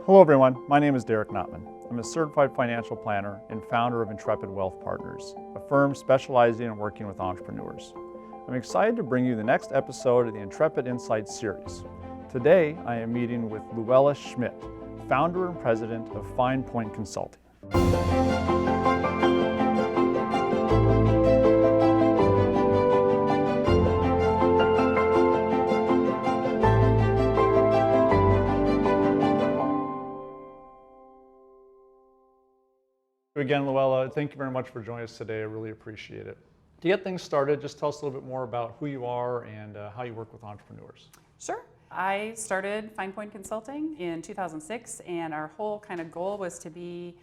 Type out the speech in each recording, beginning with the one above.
Hello everyone, my name is Derek Notman. I'm a certified financial planner and founder of Intrepid Wealth Partners, a firm specializing in working with entrepreneurs. I'm excited to bring you the next episode of the Intrepid Insights series. Today, I am meeting with Luella Schmidt, founder and president of Fine Point Consulting. Again, Luella, thank you very much for joining us today. I really appreciate it. To get things started, just tell us a little bit more about who you are and how you work with entrepreneurs. Sure. I started Fine Point Consulting in 2006, and our whole kind of goal was to be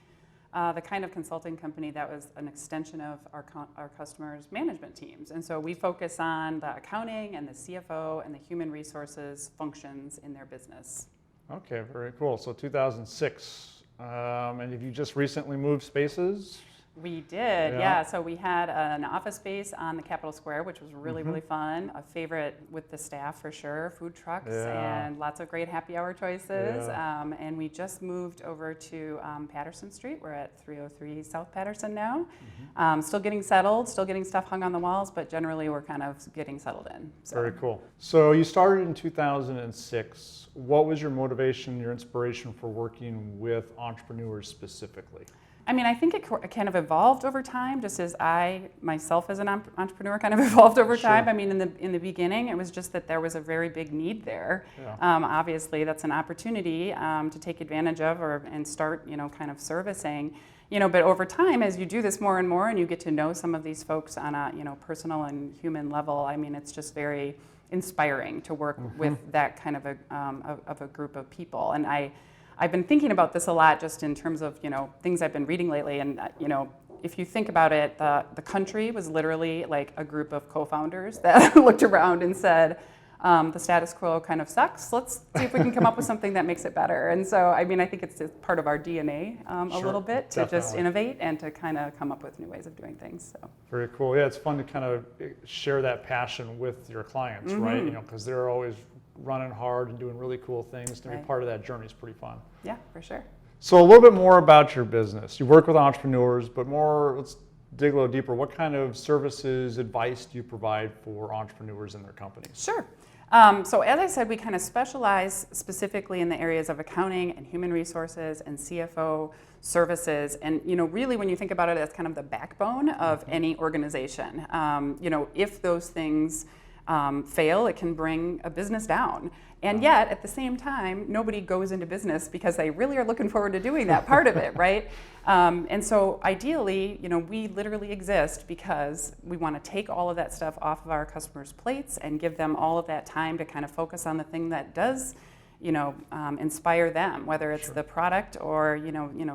the kind of consulting company that was an extension of our customers' management teams. And so we focus on the accounting and the CFO and the human resources functions in their business. Okay, very cool. So 2006. And have you just recently moved spaces? We did, yeah. So we had an office space on the Capitol Square, which was really, really fun. A favorite with the staff for sure, food trucks and lots of great happy hour choices. And we just moved over to Patterson Street. We're at 303 South Patterson now. Still getting settled, still getting stuff hung on the walls, but generally we're kind of getting settled in. So. Very cool. So you started in 2006. What was your motivation, your inspiration for working with entrepreneurs specifically? I mean, I think it kind of evolved over time, just as I myself as an entrepreneur kind of evolved over time. I mean, in the beginning, it was just that there was a very big need there. Obviously, that's an opportunity to take advantage of and start, kind of servicing. But over time, as you do this more and more, and you get to know some of these folks on a personal and human level, I mean, it's just very inspiring to work with that kind of a group of people. And I've been thinking about this a lot just in terms of, things I've been reading lately. And, if you think about it, the country was literally like a group of co-founders that looked around and said, the status quo kind of sucks. Let's see if we can come up with something that makes it better. And so, I mean, I think it's part of our DNA a little bit to just innovate and to kind of come up with new ways of doing things. So. Very cool. Yeah, it's fun to kind of share that passion with your clients, right? Because they're always running hard and doing really cool things. To be part of that journey is pretty fun. Yeah, for sure. So a little bit more about your business. You work with entrepreneurs, but let's dig a little deeper. What kind of services, advice do you provide for entrepreneurs in their companies? Sure. So as I said, we kind of specialize specifically in the areas of accounting and human resources and CFO services. And, really when you think about it, that's kind of the backbone of any organization. If those things fail, it can bring a business down. And yet, at the same time, nobody goes into business because they really are looking forward to doing that part of it, right? And so ideally, we literally exist because we want to take all of that stuff off of our customers' plates and give them all of that time to kind of focus on the thing that does, inspire them, whether it's the product or,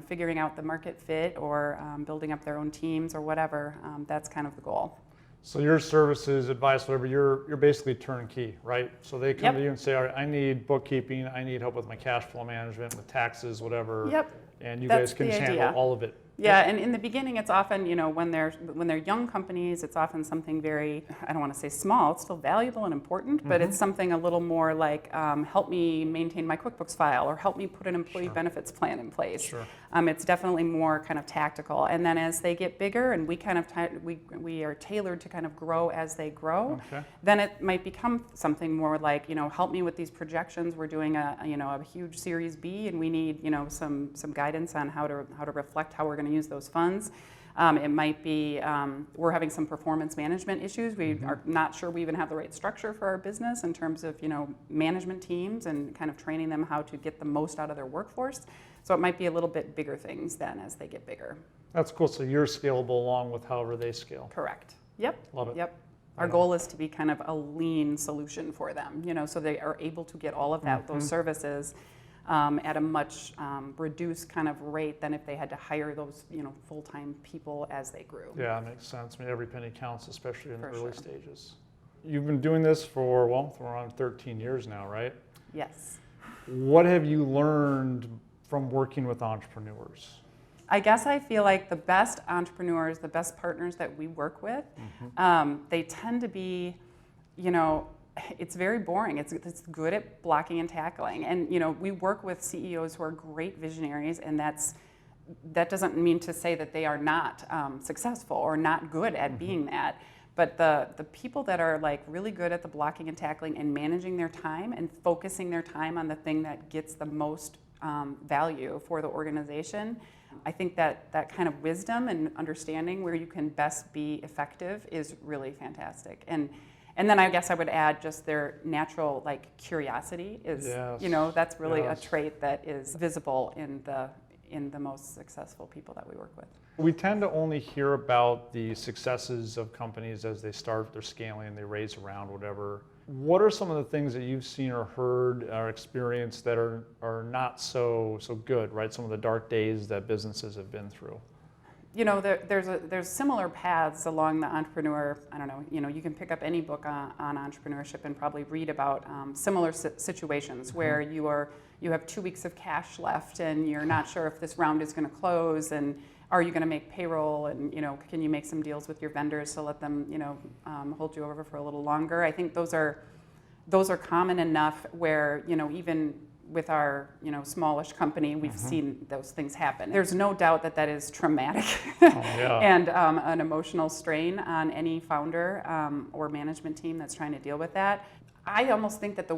figuring out the market fit or building up their own teams or whatever. That's kind of the goal. So your services, advice, whatever, you're basically turnkey, right? So they come to you and say, all right, I need bookkeeping, I need help with my cash flow management, with taxes, whatever. And you guys can handle all of it. Yeah, and in the beginning, it's often, when they're young companies, it's often something very, I don't want to say small, it's still valuable and important, but it's something a little more like, help me maintain my QuickBooks file, or help me put an employee benefits plan in place. It's definitely more kind of tactical. And then as they get bigger, and we kind of we are tailored to kind of grow as they grow, then it might become something more like, help me with these projections. We're doing a huge Series B, and we need some guidance on how to reflect how we're going to use those funds. It might be we're having some performance management issues. We are not sure we even have the right structure for our business in terms of management teams and kind of training them how to get the most out of their workforce. So it might be a little bit bigger things then as they get bigger. That's cool. So you're scalable along with however they scale. Correct. Yep. Love it. Yep. Our goal is to be kind of a lean solution for them, so they are able to get all of those services at a much reduced kind of rate than if they had to hire those full-time people as they grew. Yeah, that makes sense. I mean, every penny counts, especially in the early stages. You've been doing this for around 13 years now, right? Yes. What have you learned from working with entrepreneurs? I guess I feel like the best entrepreneurs, the best partners that we work with, they tend to be, it's very boring. It's good at blocking and tackling. And we work with CEOs who are great visionaries, and that doesn't mean to say that they are not successful or not good at being that. But the people that are like really good at the blocking and tackling and managing their time and focusing their time on the thing that gets the most value for the organization, I think that kind of wisdom and understanding where you can best be effective is really fantastic. And then I guess I would add just their natural like curiosity is, that's really a trait that is visible in the most successful people that we work with. We tend to only hear about the successes of companies as they start, they're scaling, they raise around, whatever. What are some of the things that you've seen or heard or experienced that are not so good, right? Some of the dark days that businesses have been through. There's similar paths along the entrepreneur. I don't know. You can pick up any book on entrepreneurship and probably read about similar situations where you have 2 weeks of cash left and you're not sure if this round is going to close, and are you going to make payroll, and can you make some deals with your vendors to let them hold you over for a little longer. I think those are common enough where even with our smallish company, we've seen those things happen. There's no doubt that is traumatic and an emotional strain on any founder or management team that's trying to deal with that. I almost think that the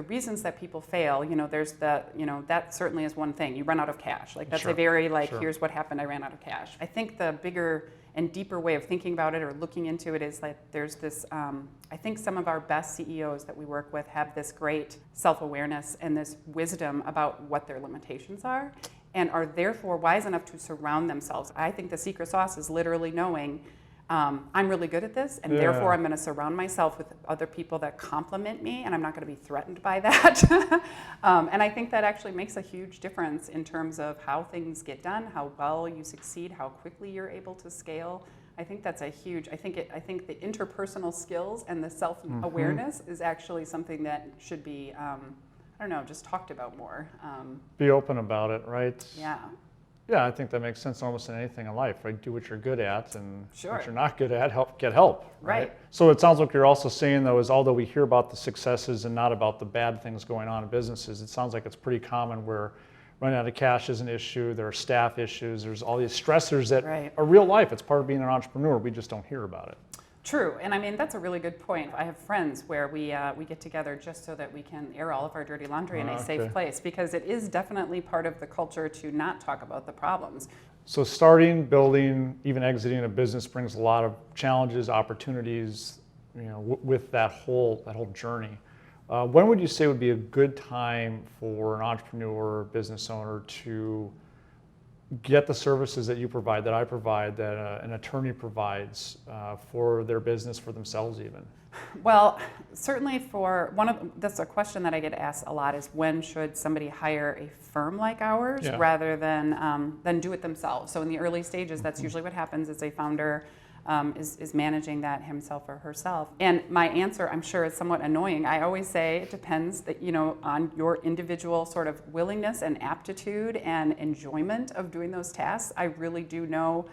reasons that people fail, there's that certainly is one thing. You run out of cash. Like that's a very here's what happened, I ran out of cash. I think the bigger and deeper way of thinking about it or looking into it is like there's this, I think some of our best CEOs that we work with have this great self-awareness and this wisdom about what their limitations are and are therefore wise enough to surround themselves. I think the secret sauce is literally knowing I'm really good at this, and therefore I'm going to surround myself with other people that complement me, and I'm not going to be threatened by that. And I think that actually makes a huge difference in terms of how things get done, how well you succeed, how quickly you're able to scale. I think that's a huge. I think the interpersonal skills and the self-awareness is actually something that should be, just talked about more. Be open about it, right? Yeah. Yeah, I think that makes sense almost in anything in life, right? Do what you're good at, and what you're not good at, get help. Right. So it sounds like you're also saying, though, is although we hear about the successes and not about the bad things going on in businesses, it sounds like it's pretty common where running out of cash is an issue, there are staff issues, there's all these stressors that are real life. It's part of being an entrepreneur. We just don't hear about it. True, and I mean, that's a really good point. I have friends where we get together just so that we can air all of our dirty laundry in a safe place, because it is definitely part of the culture to not talk about the problems. So starting, building, even exiting a business brings a lot of challenges, opportunities, with that whole journey. When would you say would be a good time for an entrepreneur or business owner to get the services that you provide, that I provide, that an attorney provides for their business, for themselves even? Well, certainly that's a question that I get asked a lot is when should somebody hire a firm like ours rather than do it themselves? So in the early stages, that's usually what happens is a founder is managing that himself or herself. And my answer, I'm sure, is somewhat annoying. I always say it depends on your individual sort of willingness and aptitude and enjoyment of doing those tasks. I really do know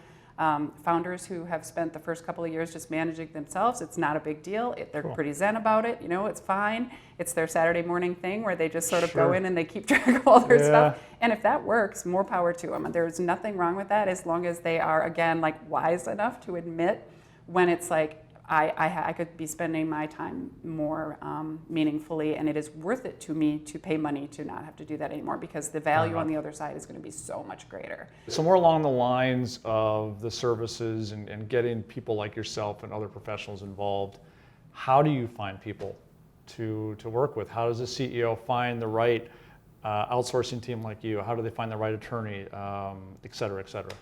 founders who have spent the first couple of years just managing themselves. It's not a big deal. They're pretty zen about it. It's fine. It's their Saturday morning thing where they just sort of go in and they keep track of all their stuff. And if that works, more power to them. There's nothing wrong with that as long as they are, again, like wise enough to admit when it's like, I could be spending my time more meaningfully, and it is worth it to me to pay money to not have to do that anymore, because the value on the other side is going to be so much greater. So more along the lines of the services and getting people like yourself and other professionals involved, how do you find people to work with? How does a CEO find the right outsourcing team like you? How do they find the right attorney, et cetera, et cetera?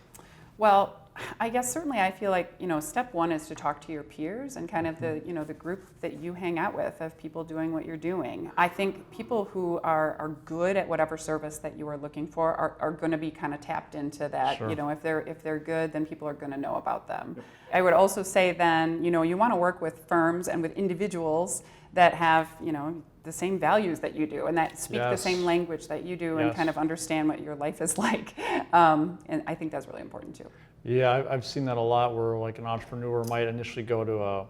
Well, I guess certainly I feel like, step one is to talk to your peers and kind of the group that you hang out with of people doing what you're doing. I think people who are good at whatever service that you are looking for are going to be kind of tapped into that. If they're good, then people are going to know about them. Yep. I would also say then, you want to work with firms and with individuals that have, the same values that you do and that speak the same language that you do and kind of understand what your life is like. And I think that's really important too. Yeah, I've seen that a lot where like an entrepreneur might initially go to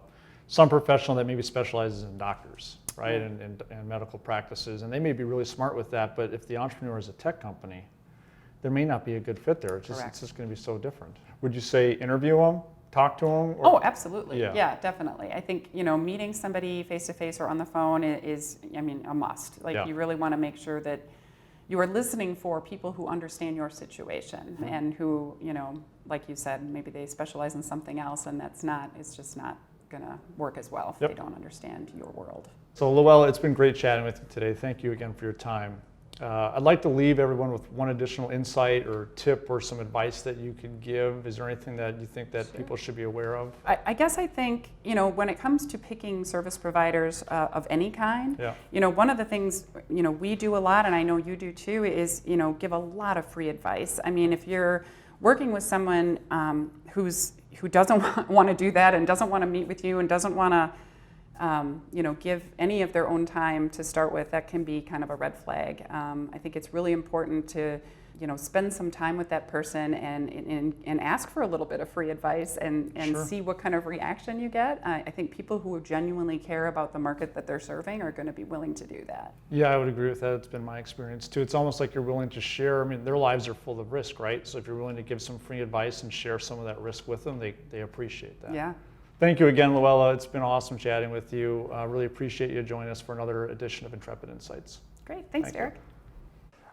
some professional that maybe specializes in doctors, right, and medical practices, and they may be really smart with that, but if the entrepreneur is a tech company, there may not be a good fit there. It's just going to be so different. Would you say interview them, talk to them? Oh, absolutely. Yeah. Yeah, definitely. I think, meeting somebody face to face or on the phone is, a must. Like, you really want to make sure that you are listening for people who understand your situation and who, like you said, maybe they specialize in something else, and it's just not going to work as well if they don't understand your world. So Luella, it's been great chatting with you today. Thank you again for your time. I'd like to leave everyone with one additional insight or tip or some advice that you can give. Is there anything that you think that people should be aware of? I guess I think, when it comes to picking service providers of any kind, one of the things, we do a lot, and I know you do too, is, give a lot of free advice. I mean, if you're working with someone who doesn't want to do that and doesn't want to meet with you and doesn't want to give any of their own time to start with, that can be kind of a red flag. I think it's really important to, spend some time with that person and ask for a little bit of free advice and see what kind of reaction you get. I think people who genuinely care about the market that they're serving are going to be willing to do that. Yeah, I would agree with that. It's been my experience too. It's almost like you're willing to share. I mean, their lives are full of risk, right? So if you're willing to give some free advice and share some of that risk with them, they appreciate that. Yeah. Thank you again, Luella. It's been awesome chatting with you. Really appreciate you joining us for another edition of Intrepid Insights. Great. Thanks, Derek.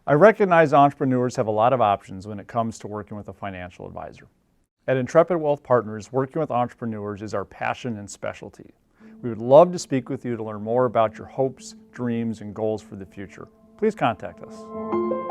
I recognize entrepreneurs have a lot of options when it comes to working with a financial advisor. At Intrepid Wealth Partners, working with entrepreneurs is our passion and specialty. We would love to speak with you to learn more about your hopes, dreams, and goals for the future. Please contact us.